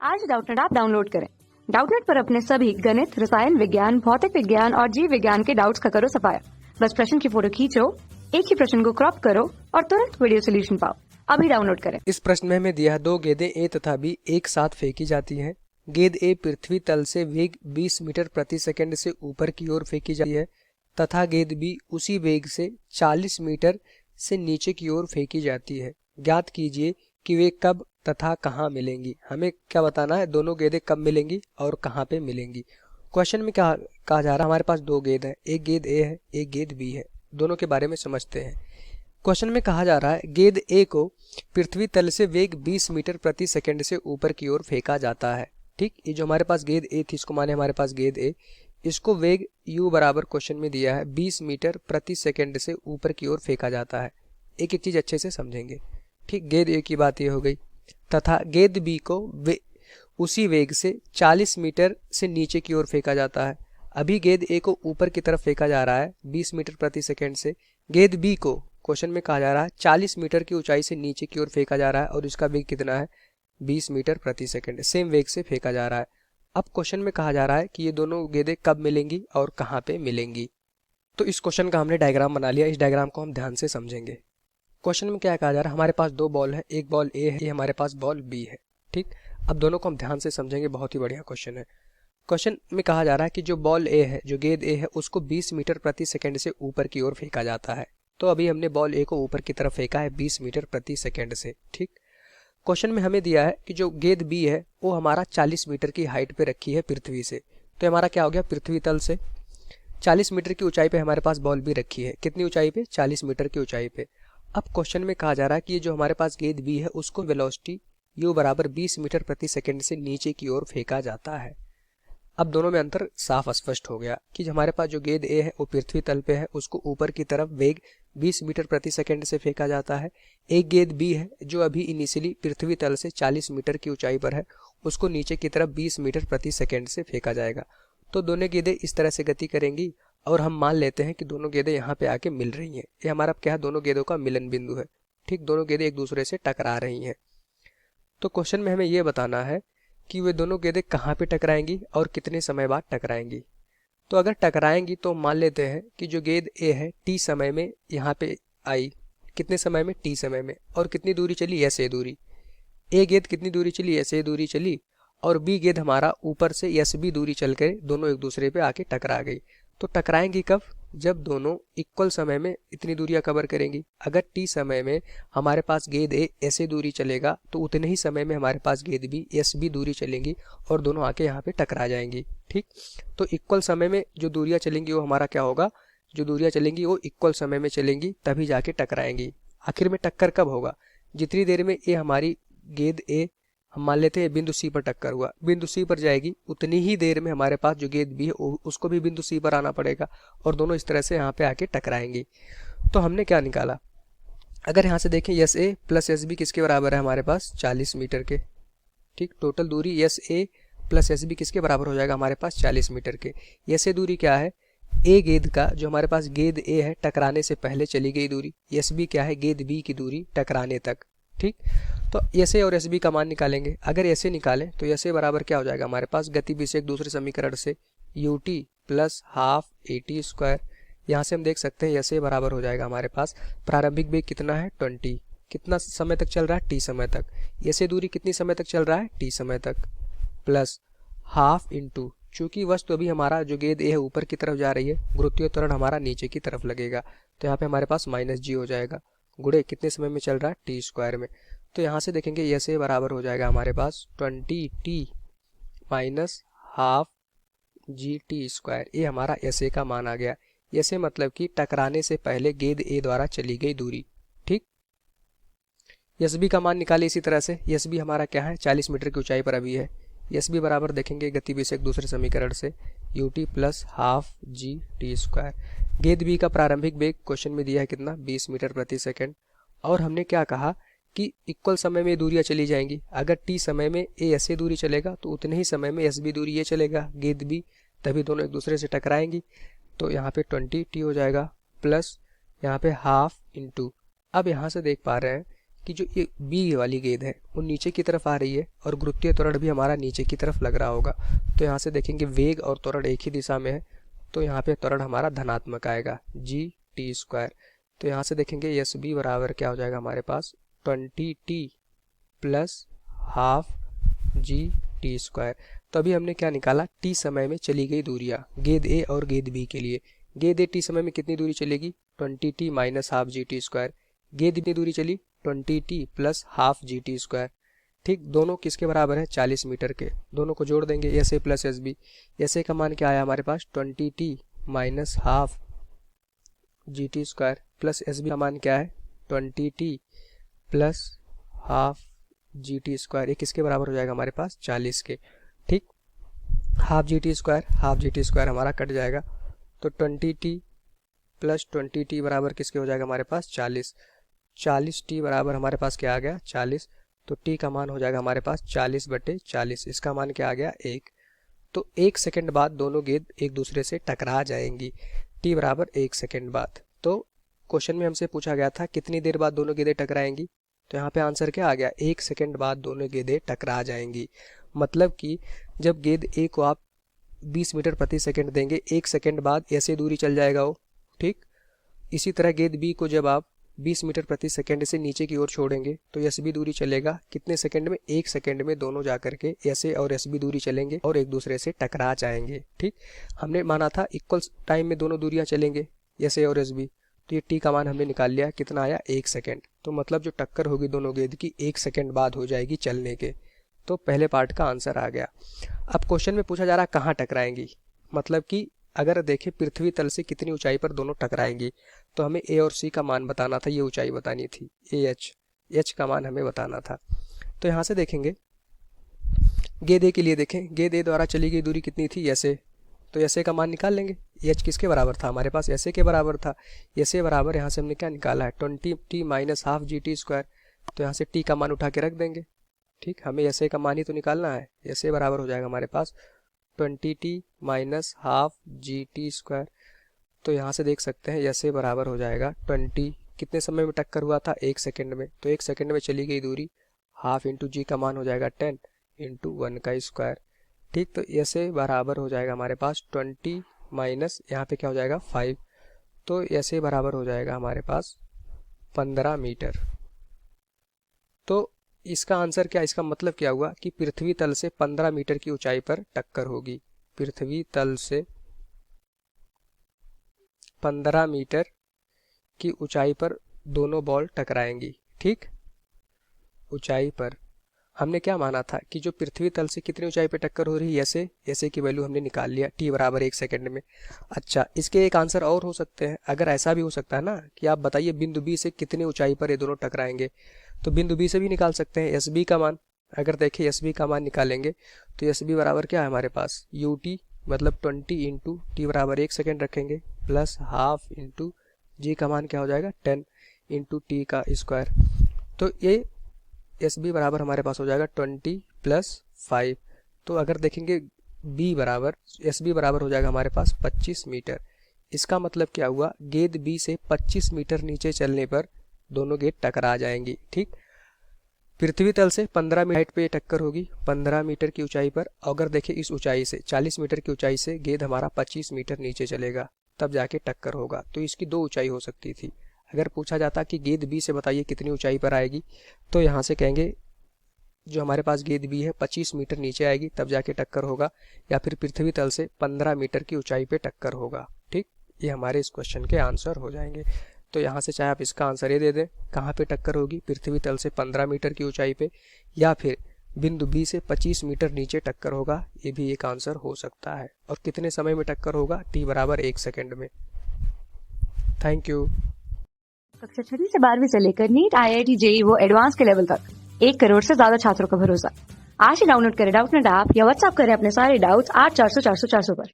आज Doubtnut app download करें। Doubtnut पर अपने सभी गणित, रसायन विज्ञान, भौतिक विज्ञान और जीव विज्ञान के डाउट्स का करो सफाया। बस प्रश्न की फोटो खींचो, एक ही प्रश्न को क्रॉप करो और तुरंत वीडियो सोल्यूशन पाओ। अभी डाउनलोड करें। इस प्रश्न में हमें दिया है दो गेंदें ए तथा बी एक साथ फेंकी जाती हैं। गेंद ए पृथ्वी तल से वेग 20 मीटर प्रति सेकंड से ऊपर की ओर फेंकी जाती है तथा गेंद बी उसी वेग से 40 मीटर से नीचे की ओर फेंकी जाती है। ज्ञात कीजिए कि वे कब तथा कहाँ मिलेंगी। हमें क्या बताना है, दोनों गेंदें कब मिलेंगी और कहाँ पे मिलेंगी। क्वेश्चन में क्या कहा जा रहा है, हमारे पास दो गेंद है, एक गेंद ए है, एक गेंद बी है। दोनों के बारे में समझते हैं। क्वेश्चन में कहा जा रहा है गेंद ए को पृथ्वी तल से वेग 20 मीटर प्रति सेकंड से ऊपर की ओर फेंका जाता है। ठीक, ये जो हमारे पास गेंद ए थी, इसको माने हमारे पास गेंद ए, इसको वेग u बराबर क्वेश्चन में दिया है 20 मीटर प्रति सेकंड से ऊपर की ओर फेंका जाता है। एक एक चीज अच्छे से समझेंगे। ठीक, गेंद ए की बात ये हो गई तथा गेंद बी को उसी वेग से 40 मीटर से नीचे की ओर फेंका जाता है। अभी गेंद ए को ऊपर की तरफ फेंका जा रहा है 20 मीटर प्रति सेकंड से। गेंद बी को क्वेश्चन में कहा जा रहा है 40 मीटर की ऊंचाई से नीचे की ओर फेंका जा रहा है और इसका वेग कितना है, 20 मीटर प्रति सेकंड। सेम वेग से फेंका जा रहा है। अब क्वेश्चन में कहा जा रहा है कि ये दोनों गेंदें कब मिलेंगी और कहाँ पे मिलेंगी। तो इस क्वेश्चन का हमने डायग्राम बना लिया। इस डायग्राम को हम ध्यान से समझेंगे। क्वेश्चन में क्या कहा जा रहा है, हमारे पास दो बॉल है, एक बॉल ए है, ये हमारे पास बॉल बी है। ठीक, अब दोनों को हम ध्यान से समझेंगे। बहुत ही बढ़िया क्वेश्चन है। क्वेश्चन में कहा जा रहा है कि जो बॉल ए है, जो गेंद ए है, उसको 20 मीटर प्रति सेकंड से ऊपर की ओर फेंका जाता है। तो अभी हमने बॉल ए को ऊपर की तरफ फेंका है 20 मीटर प्रति सेकंड से। ठीक, क्वेश्चन में हमें दिया है कि जो गेंद बी है वो हमारा 40 मीटर की हाइट पे रखी है पृथ्वी से। तो हमारा क्या हो गया, पृथ्वी तल से 40 मीटर की ऊंचाई पे हमारे पास बॉल भी रखी है। कितनी ऊंचाई पे, 40 मीटर की ऊंचाई पे। अब क्वेश्चन में कहा जा रहा है कि ये जो हमारे पास गेंद बी है उसको वेलोसिटी u बराबर 20 मीटर प्रति सेकंड से नीचे की ओर फेंका जाता है। अब दोनों में अंतर साफ स्पष्ट हो गया कि हमारे पास जो गेंद ए है वो पृथ्वी तल पे है, उसको ऊपर की तरफ वेग 20 मीटर प्रति सेकंड से फेंका जाता है। एक गेंद बी है जो अभी इनिशियली पृथ्वी तल से 40 मीटर की ऊंचाई पर है, उसको नीचे की तरफ 20 मीटर प्रति सेकंड से फेंका जाएगा। तो दोनों गेंदें इस तरह से गति करेंगी और हम मान लेते हैं कि दोनों गेंदें यहाँ पे आके मिल रही हैं। ये हमारा क्या है, दोनों गेंदों का मिलन बिंदु है। ठीक, दोनों गेंदें एक दूसरे से टकरा रही हैं। तो क्वेश्चन में हमें ये बताना है कि वे दोनों गेंदें कहाँ पे टकराएंगी और कितने समय बाद टकराएंगी। तो अगर टकराएंगी तो मान लेते हैं कि जो गेंद ए है टी समय में यहाँ पे आई। कितने समय में, टी समय में। और कितनी दूरी चली, एस ए दूरी। ए गेंद कितनी दूरी चली, एस ए दूरी चली। और बी गेंद हमारा ऊपर से एस बी दूरी चल कर दोनों एक दूसरे पे आके टकरा गई। तो टकराएंगी कब, जब दोनों इक्वल समय में इतनी दूरियां कवर करेंगी। अगर टी समय में हमारे पास गेंद ए ऐसे दूरी चलेगा तो उतने ही समय में हमारे पास गेंद बी एस बी दूरी चलेंगी और दोनों आके यहाँ पे टकरा जाएंगी। ठीक, तो इक्वल समय में जो दूरियां चलेंगी वो हमारा क्या होगा, जो दूरियां चलेंगी वो इक्वल समय में चलेंगी, तभी जाके टकराएंगी। आखिर में टक्कर कब होगा, जितनी देर में ये हमारी गेंद ए, हम मान लेते हैं बिंदु सी पर टक्कर हुआ, बिंदु सी पर जाएगी, उतनी ही देर में हमारे पास जो गेंद बी है उसको भी बिंदु सी पर आना पड़ेगा और दोनों इस तरह से यहाँ पे आके टकराएंगी। तो हमने क्या निकाला, अगर यहाँ से देखें S A plus S B किसके बराबर है, हमारे पास 40 मीटर के। ठीक, टोटल दूरी S A plus S B किसके बराबर हो जाएगा, हमारे पास 40 मीटर के। एस ए दूरी क्या है, ए गेंद का, जो हमारे पास गेंद ए है टकराने से पहले चली गई दूरी। एस बी क्या है, गेंद बी की दूरी टकराने तक। ठीक, तो एस ए और एस बी का मान निकालेंगे। अगर ऐसे निकालें तो एस ए बराबर क्या हो जाएगा हमारे पास, गति बी से एक दूसरे समीकरण से U T plus half A T square. यहाँ से हम देख सकते हैं एस ए बराबर हो जाएगा हमारे पास प्रारंभिक वेग कितना है 20, कितना समय तक चल रहा है, टी समय तक। एस ए दूरी कितनी समय तक चल रहा है, टी समय तक, प्लस हाफ इंटू, चूंकि वस्तु अभी हमारा जो गेंद ए है ऊपर की तरफ जा रही है, गुरुत्वीय त्वरण हमारा नीचे की तरफ लगेगा, तो यहाँ पे हमारे पास माइनस जी हो जाएगा, गुणे कितने समय में चल रहा है, टी स्क्वायर में। तो यहाँ से देखेंगे एस ए बराबर हो जाएगा हमारे पास 20 T minus half G T square. ये हमारा एस ए का मान आ गया। एस ए मतलब कि टकराने से पहले गेंद ए द्वारा चली गई दूरी। ठीक, एस बी का मान निकाले इसी तरह से। एस बी हमारा क्या है, 40 मीटर की ऊंचाई पर अभी है। एस बी बराबर देखेंगे गति बी से एक दूसरे समीकरण से U T plus half G T square. गेंद बी का प्रारंभिक वेग क्वेश्चन में दिया है कितना, 20 मीटर प्रति सेकंड। और हमने क्या कहा कि इक्वल समय में दूरियां चली जाएंगी। अगर टी समय में ए ऐसे दूरी चलेगा तो उतने ही समय में एस बी दूरी ये चलेगा, गेंद बी, तभी दोनों एक दूसरे से टकराएंगी। तो यहाँ पे 20 टी हो जाएगा प्लस यहाँ पे हाफ इंटू, अब यहाँ से देख पा रहे हैं कि जो ये बी वाली गेंद है वो नीचे की तरफ आ रही है और गुरुत्वीय त्वरण भी हमारा नीचे की तरफ लग रहा होगा। तो यहाँ से देखेंगे वेग और त्वरण एक ही दिशा में है, तो यहाँ पे त्वरण हमारा धनात्मक आएगा g(t²). तो यहाँ से देखेंगे एस बी बराबर क्या हो जाएगा हमारे पास 20t प्लस हाफ g(t²). तो अभी हमने क्या निकाला, टी समय में चली गई दूरियां गेंद ए और गेंद बी के लिए। गेंद ए टी समय में कितनी दूरी चलेगी 20t माइनस हाफ g(t²). गेंद कितनी दूरी चली 20t प्लस हाफ g(t²). ठीक, दोनों किसके बराबर है 40 मीटर के। दोनों को जोड़ देंगे S A plus S B. S A का मान क्या आया हमारे पास 20t minus half g(t²) plus S B का मान क्या है 20t प्लस हाफ g(t²). ये किसके बराबर हो जाएगा हमारे पास 40 के। ठीक, हाफ g(t²) हमारा कट जाएगा, तो 20t प्लस 20t बराबर किसके हो जाएगा हमारे पास 40। 40t बराबर हमारे पास क्या आ गया 40। तो t का मान हो जाएगा हमारे पास 40/40। इसका मान क्या आ गया 1। तो 1 सेकंड बाद दोनों गेंद एक दूसरे से टकरा जाएंगी, t बराबर 1 सेकंड बाद। तो क्वेश्चन में हमसे पूछा गया था कितनी देर बाद दोनों गेंदें टकराएंगी, तो यहाँ पे आंसर क्या आ गया 1 सेकंड बाद दोनों गेंदें टकरा जाएंगी। मतलब कि जब गेंद ए को आप 20 मीटर प्रति सेकंड देंगे, 1 सेकंड बाद ऐसे दूरी चल जाएगा वो। ठीक, इसी तरह गेंद बी को जब आप 20 मीटर प्रति सेकंड से नीचे की ओर छोड़ेंगे तो एस बी दूरी चलेगा कितने सेकंड में 1 सेकंड में। दोनों जाकर के ऐसे और एस बी दूरी चलेंगे और एक दूसरे से टकरा जाएंगे। ठीक, हमने माना था इक्वल टाइम में दोनों दूरियां चलेंगे एस ए और एस बी, तो ये टी का मान हमने निकाल लिया, कितना आया 1 सेकंड। तो मतलब जो टक्कर होगी दोनों गेंद की 1 सेकंड बाद हो जाएगी चलने के। तो पहले पार्ट का आंसर आ गया। अब क्वेश्चन में पूछा जा रहा है कहाँ टकराएंगी, मतलब कि अगर देखें पृथ्वी तल से कितनी ऊंचाई पर दोनों टकराएंगी, तो हमें ए और सी का मान बताना था, ये ऊंचाई बतानी थी एच का मान हमें बताना था। तो यहाँ से देखेंगे गेंद ए के लिए, देखें गेंद ए द्वारा चली गई दूरी कितनी थी एस ए, तो एस ए का मान निकाल लेंगे। एच किसके बराबर था हमारे पास एस ए के बराबर था। एस ए बराबर यहाँ से हमने क्या निकाला है 20t माइनस हाफ g(t²). तो यहाँ से टी का मान उठा के रख देंगे। ठीक, हमें एस ए का मान ही तो निकालना है। एस ए बराबर हो जाएगा हमारे पास 20t माइनस हाफ g(t²). तो यहाँ से देख सकते हैं एस ए बराबर हो जाएगा 20, कितने समय में टक्कर हुआ था 1 सेकंड में, तो 1 सेकंड में चली गई दूरी, हाफ इंटू जी का मान हो जाएगा 10 इंटू 1 का स्क्वायर। ठीक, तो एस ए बराबर हो जाएगा हमारे पास 20 माइनस यहाँ पे क्या हो जाएगा 5, तो एस ए बराबर हो जाएगा हमारे पास 15 मीटर। तो इसका आंसर क्या, इसका मतलब क्या हुआ कि पृथ्वी तल से 15 मीटर की ऊंचाई पर टक्कर होगी। पृथ्वी तल से 15 मीटर की ऊंचाई पर दोनों बॉल टकराएंगी। ठीक, ऊंचाई पर हमने क्या माना था कि जो पृथ्वी तल से कितनी ऊंचाई पे टक्कर हो रही है ऐसे की वैल्यू हमने निकाल लिया, टी बराबर 1 सेकंड में। अच्छा, इसके एक आंसर और हो सकते हैं, अगर ऐसा भी हो सकता है ना कि आप बताइए बिंदु बी से कितनी ऊंचाई पर ये दोनों टकराएंगे, तो बिंदु बी से भी निकाल सकते हैं एस बी का मान। अगर देखें एस बी का मान निकालेंगे तो एस बी बराबर क्या है हमारे पास यू टी, मतलब 20 इंटू टी बराबर 1 सेकेंड रखेंगे प्लस हाफ इंटू जी का मान क्या हो जाएगा 10 इंटू टी का स्क्वायर। तो ये एस बी बराबर हमारे पास हो जाएगा 20 प्लस 5। तो अगर देखेंगे बी बराबर एस बी बराबर हो जाएगा हमारे पास 25 मीटर। इसका मतलब क्या हुआ, गेंद बी से 25 मीटर नीचे चलने पर दोनों गेंद टकरा जाएंगी। ठीक, पृथ्वी तल से 15 मीटर हाइट पे टक्कर होगी 15 मीटर की ऊंचाई पर। अगर देखें इस ऊंचाई से 40 मीटर की ऊंचाई से गेंद हमारा 25 मीटर नीचे चलेगा, तब जाके टक्कर होगा। तो इसकी दो ऊंचाई हो सकती थी। अगर पूछा जाता कि गेंद बी से बताइए कितनी ऊंचाई पर आएगी, तो यहाँ से कहेंगे जो हमारे पास गेंद बी है 25 मीटर नीचे आएगी तब जाके टक्कर होगा, या फिर पृथ्वी तल से 15 मीटर की ऊंचाई पे टक्कर होगा। ठीक, ये हमारे इस क्वेश्चन के आंसर हो जाएंगे। तो यहाँ से चाहे आप इसका आंसर ये दे दें कहाँ पे टक्कर होगी, पृथ्वी तल से 15 मीटर की ऊंचाई पे, या फिर बिंदु बी से 25 मीटर नीचे टक्कर होगा, ये भी एक आंसर हो सकता है। और कितने समय में टक्कर होगा, टी बराबर 1 सेकेंड में। Thank you. कक्षा 6 से 12वीं से लेकर नीट, IIT, JEE वो एडवांस के लेवल तक 1 करोड़ से ज्यादा छात्रों का भरोसा। आज ही डाउनलोड करें डाउटनेट ऐप या व्हाट्सएप करें अपने सारे डाउट्स 8400 400 400 पर।